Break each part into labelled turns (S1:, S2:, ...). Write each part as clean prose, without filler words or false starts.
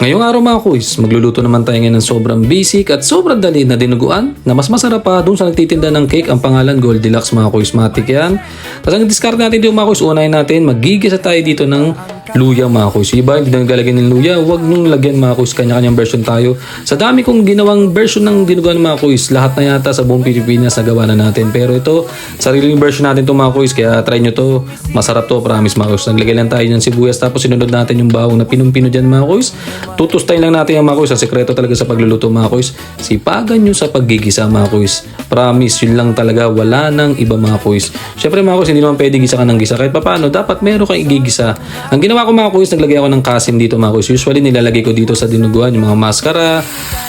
S1: Ngayong araw mga kuys, magluluto naman tayo ngayon ng sobrang basic at sobrang dali na dinuguan na mas masarap pa dun sa nagtitinda ng cake. Ang pangalan Goldilocks mga kuys, matik yan. Tapos ang discard natin dito mga kuys, unahin natin, magigisa tayo dito ng luya mga kuys. Iba, hindi na naglalagay ng luya, huwag nung lagyan mga kuys, kanya-kanyang version tayo. Sa dami kong ginawang version ng dinuguan mga kuys, lahat na yata sa buong Pilipinas nagawa na natin. Pero ito, sariling version natin to mga kuys, kaya try nyo to, masarap to, promise mga kuys. Naglagay lang tayo ng sibuyas, tapos sinunod natin yung bawang na pinong-pino dyan mga kuys. Tutustay lang natin yung mga kuys. Ang sekreto talaga sa pagluluto mga kuys, sipagan nyo sa paggigisa mga kuys. Promise, yun lang talaga, wala nang iba mga kuys. Syempre mga kuys, hindi naman pwede gisa ka ng gisa. Kahit paano, dapat meron kang igigisa. Ang ginawa ko mga kuys, naglagay ako ng kasim dito mga kuys. Usually nilalagay ko dito sa dinuguan yung mga maskara,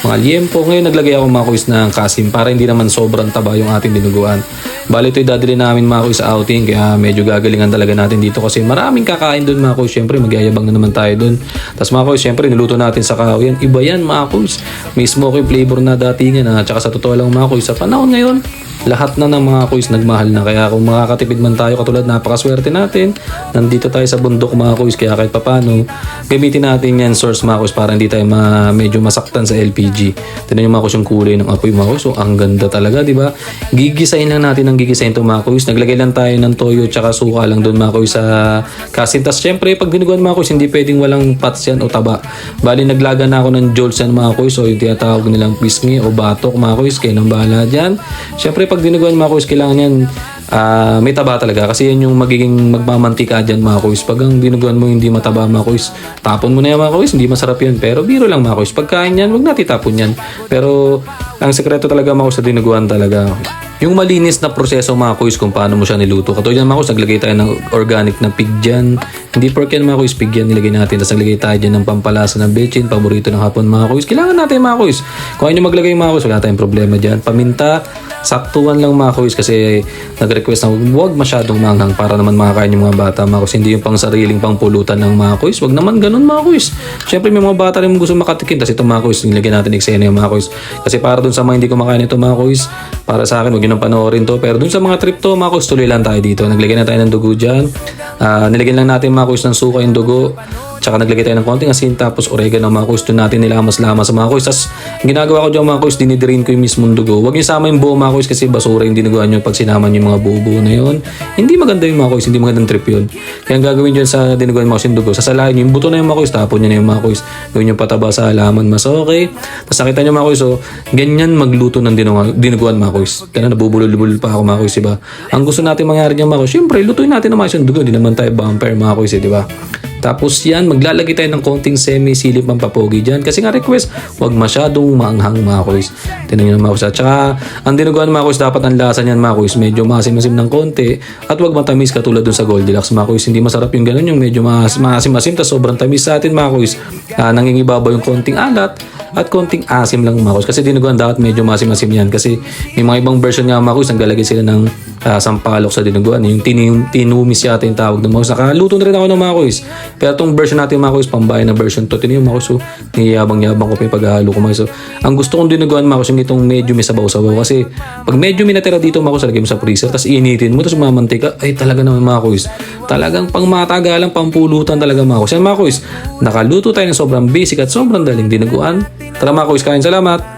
S1: mga liempo. Ngayon naglagay ako mga kuys ng kasim para hindi naman sobrang taba yung ating dinuguan. Bali ito'y dadali namin mga kuys sa outing, kaya medyo gagalingan talaga natin dito kasi maraming kakain doon mga kuys. Syempre magyayabang na naman tayo doon. Tapos mga kuys, syempre niluto natin sa kahoy. Iba yan mga kuys. May smoky flavor na datingan na. Tsaka sa totoo lang mga kuys, sa panahon ngayon, lahat na ng mga kuys nagmahal na. Kaya kung makakatipid man tayo, katulad napakaswerte natin, nandito tayo sa bundok mga kuys, kaya kahit papano gamitin natin yan source mga kuys para hindi tayo medyo masaktan sa LPG. Tignan nyo mga kuys yung kulay ng apoy mga kuys. So ang ganda talaga, di ba? Gigisahin lang natin ang gigisahin to mga kuys. Naglagay lang tayo ng toyo tsaka suka lang doon mga kuys sa kasin. Tas syempre pag dinuguan mga kuys, hindi pwedeng walang pats yan o taba. Bali naglaga na ako ng jolts yan mga kuys, o yung tinatawag nilang pisngi o batok mga kuys. Kayo nang bahala dyan. Syempre pag dinuguan mga kuys, kailangan yan may taba talaga kasi yan yung magiging magmamantika dyan mga kuys. Pag ang dinuguan mo hindi mataba mga kuys, tapon mo na yan mga kuys, hindi masarap yan. Pero biro lang mga kuys, pagkain yan, huwag natin tapon yan. Pero ang sekreto talaga mga kuys sa dinuguan talaga, yung malinis na proseso mga kuys kung paano mo siya niluto. Katulad yan mga kuys, naglagay tayo ng organic na pig dyan. Hindi pork yan mga kuys, pig yan nilagay natin. Tapos naglagay tayo dyan ng pampalasa ng bechin, paborito ng hapon mga kuys. Kailangan natin mga kuys. Kung ano maglagay mga kuys, wala tayong problema dyan. Paminta, saktuan lang mga kuys kasi nag-request na huwag masyadong manghang para naman makakain yung mga bata mga kuys. Hindi yung pang sariling pangpulutan ng mga kuys. Huwag naman ganun mga kuys. Siyempre may mga bata rin gusto makatikim. Tapos ito mga kuys, nilagay natin eksena yung mga kuys. Kasi para dun sa mga hindi kumakain ito mga kuys, para sa akin, huwag nyo nang panoorin to. Pero dun sa mga trip to mga kuys, tuloy lang tayo dito. Naglagay na tayo ng dugo dyan. Nilagyan lang natin mga kuys ng suka yung dugo. Tsaka naglagay tayo ng konting asin, tapos oregano mga kuys. Doon natin nilamas-lamas sa mga kuys. Tapos ang ginagawa ko dyan mga kuys, dinidrain ko yung mismong dugo. Huwag nyo sama yung buo mga kuys kasi basura yung dinuguan nyo pag sinama nyo yung mga buo-buo na yun. Hindi maganda yung mga kuys, hindi magandang trip yun. Kaya ang gagawin dyan sa dinuguan mga kuys yung dugo, sasalahin nyo yung buto na yung mga kuys, tapon nyo na yung mga kuys. Gawin nyo pataba sa halaman, mas okay. Tapos nakita nyo mga kuys, so ganyan magluto ng dinuguan mga kuys. Kaya nabubulol-bulol pa ako mga kuys, diba? Ang gusto natin mangyari dyan mga kuys, syempre lutuin natin naman yung dugo, hindi naman tayo vampire mga kuys, diba? Tapos yan, maglalagay tayo ng konting semi-silip ang papogi dyan. Kasi nga request, huwag masyadong maanghang mga kuys. Tinan nyo na mga kuys. Tsaka, ang dinuguan mga kuys, dapat ang lasa niyan mga kuys, medyo maasim-asim ng konti. At huwag matamis katulad dun sa Goldilocks mga kuys. Hindi masarap yung ganun, yung medyo maasim-asim, tas sobrang tamis sa atin mga kuys. Nangingibabaw yung konting alat at konting asim lang mga kuys. Kasi dinuguan dapat medyo maasim-asim yan. Kasi may mga ibang version nga mga kuys, naglalagay sila ng sampalok sa dinuguan. Yung tinumis yata yung tawag ng mga kuys. Nakaluto na rin ako ng mga kuys. Pero itong version natin mga kuys, pambayan na version to. Tinan yung mga kuys, so, niyayabang-yabang ko pa yung paghahalo ko mga kuys. So, ang gusto kong dinuguan mga kuys, yung itong medyo may sabaw-sabaw. Kasi pag medyo may natira dito mga kuys, lagay mo sa freezer, tapos initin mo, tapos mamantika, ay talaga naman mga kuys. Talagang pang matagalang pampulutan talaga mga kuys. Yan mga kuys, nakaluto tayo ng sobrang basic at sobrang daling dinuguan. Tara mga kuys, kain, salamat!